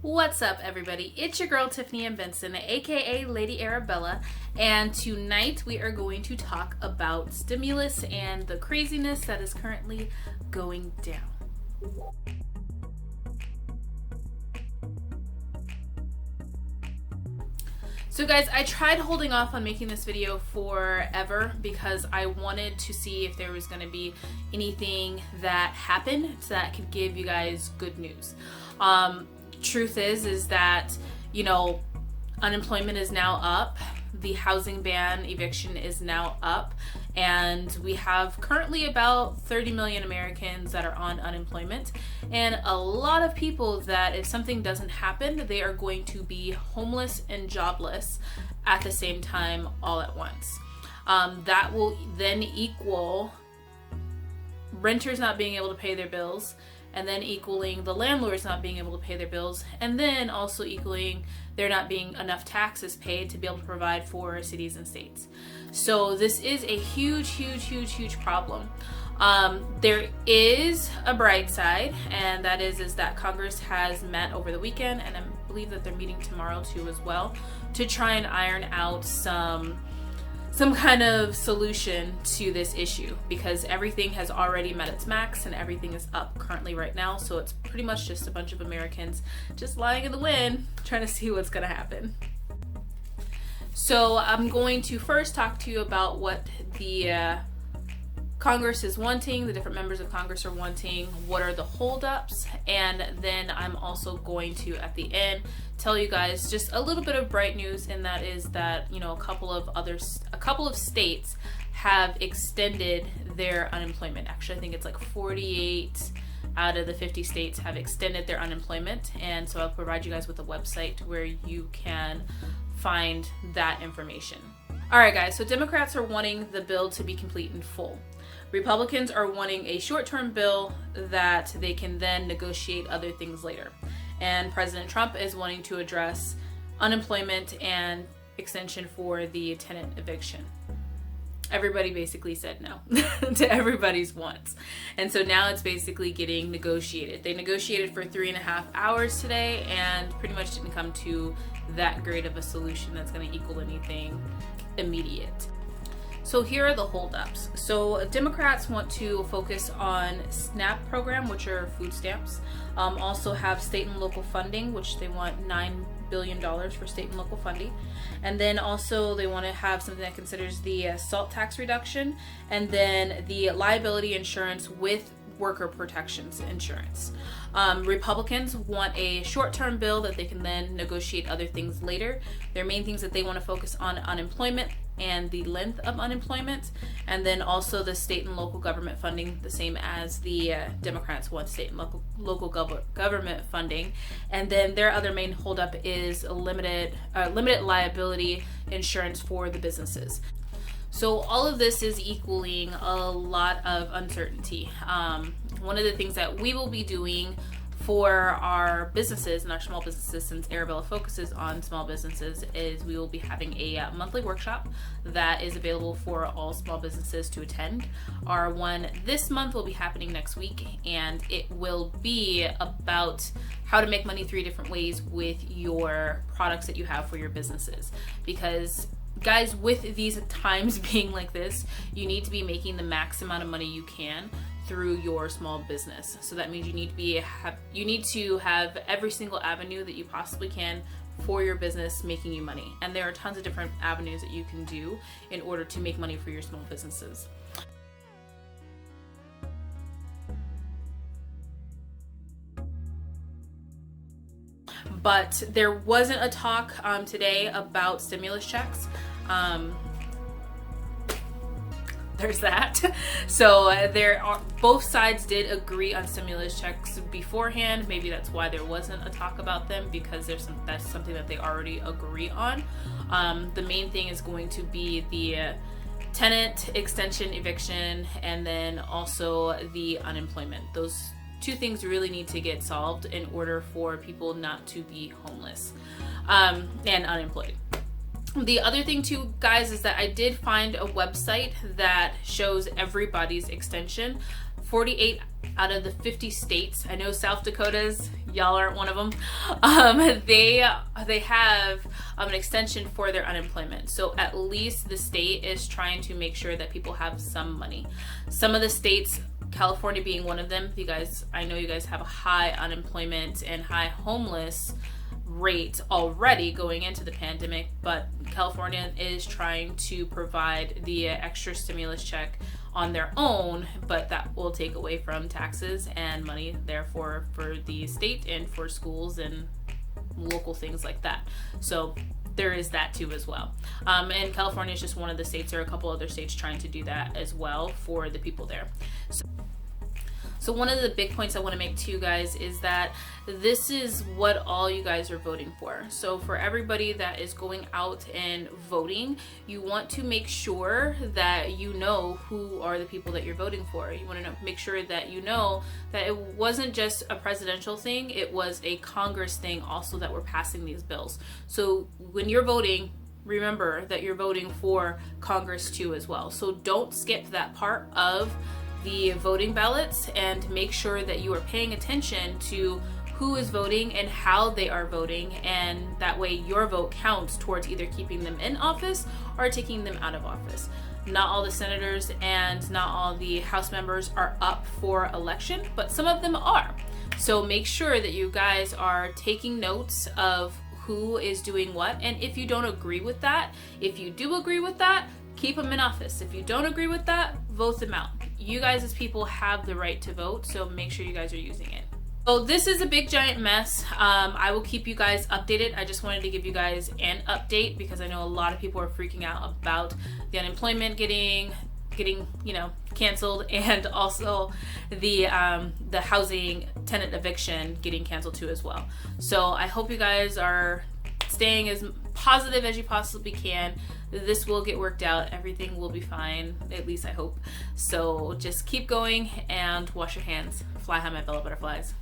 What's up, everybody? It's your girl Tiffany N Benson, aka Lady Arabella, and tonight we are going to talk about stimulus and the craziness that is currently going down. So guys, I tried holding off on making this video forever because I wanted to see if there was going to be anything that happened that could give you guys good news. Truth is that, you know, unemployment is now up, the housing ban eviction is now up, and we have currently about 30 million Americans that are on unemployment, and a lot of people that if something doesn't happen, they are going to be homeless and jobless at the same time all at once. That will then equal renters not being able to pay their bills, and then equaling the landlords not being able to pay their bills, and then also equaling there not being enough taxes paid to be able to provide for cities and states. So this is a huge problem. There is a bright side, and that is that Congress has met over the weekend, and I believe that they're meeting tomorrow too as well, to try and iron out some kind of solution to this issue, because everything has already met its max and everything is up currently right now. So it's pretty much just a bunch of Americans just lying in the wind trying to see what's going to happen. So I'm going to first talk to you about what the Congress is wanting, the different members of Congress are wanting, what are the holdups, and then I'm also going to, at the end, tell you guys just a little bit of bright news, and that is that, you know, a couple of states have extended their unemployment. Actually, I think it's like 48 out of the 50 states have extended their unemployment, and so I'll provide you guys with a website where you can find that information. All right, guys, so Democrats are wanting the bill to be complete and full. Republicans are wanting a short-term bill that they can then negotiate other things later. And President Trump is wanting to address unemployment and extension for the tenant eviction. Everybody basically said no to everybody's wants. And so now it's basically getting negotiated. They negotiated for 3.5 hours today and pretty much didn't come to that great of a solution that's going to equal anything immediate. So here are the holdups. So Democrats want to focus on SNAP program, which are food stamps. Also have state and local funding, which they want $9 billion for state and local funding. And then also they want to have something that considers the SALT tax reduction, and then the liability insurance with worker protections insurance. Republicans want a short-term bill that they can then negotiate other things later. Their main things that they want to focus on: unemployment and the length of unemployment, and then also the state and local government funding, the same as the Democrats want state and local government funding. And then their other main holdup is limited liability insurance for the businesses. So all of this is equaling a lot of uncertainty. One of the things that we will be doing for our businesses and our small businesses, since Arabella focuses on small businesses, is we will be having a monthly workshop that is available for all small businesses to attend. Our one this month will be happening next week, and it will be about how to make money 3 different ways with your products that you have for your businesses. Because guys, with these times being like this, you need to be making the max amount of money you can through your small business. So that means you need to have every single avenue that you possibly can for your business making you money. And there are tons of different avenues that you can do in order to make money for your small businesses. But there wasn't a talk today about stimulus checks. There's that. So both sides did agree on stimulus checks beforehand. Maybe that's why there wasn't a talk about them, because that's something that they already agree on. The main thing is going to be the tenant extension eviction, and then also the unemployment. Those 2 things really need to get solved in order for people not to be homeless and unemployed. The other thing too, guys, is that I did find a website that shows everybody's extension 48 out of the 50 states, I know South Dakota's, y'all aren't one of them, they have an extension for their unemployment. So at least the state is trying to make sure that people have some money. Some of the states, California being one of them, you guys, I know you guys have a high unemployment and high homeless rate already going into the pandemic, but California is trying to provide the extra stimulus check on their own, but that will take away from taxes and money therefore for the state and for schools and local things like that. So there is that too as well. And California is just one of the states. There are a couple other states trying to do that as well for the people there. So one of the big points I want to make to you guys is that this is what all you guys are voting for. So for everybody that is going out and voting, you want to make sure that you know who are the people that you're voting for. You want to make sure that you know that it wasn't just a presidential thing, it was a Congress thing also that we're passing these bills. So when you're voting, remember that you're voting for Congress too as well. So don't skip that part of the voting ballots, and make sure that you are paying attention to who is voting and how they are voting, and that way your vote counts towards either keeping them in office or taking them out of office. Not all the senators and not all the House members are up for election, but some of them are. So make sure that you guys are taking notes of who is doing what, and if you don't agree with that, if you do agree with that, keep them in office. If you don't agree with that, vote them out. You guys as people have the right to vote, so make sure you guys are using it. So this is a big giant mess. I will keep you guys updated. I just wanted to give you guys an update because I know a lot of people are freaking out about the unemployment getting canceled, and also the housing tenant eviction getting canceled too as well. So I hope you guys are staying as positive as you possibly can. This will get worked out. Everything will be fine, at least I hope. So just keep going and wash your hands. Fly high, my fellow butterflies.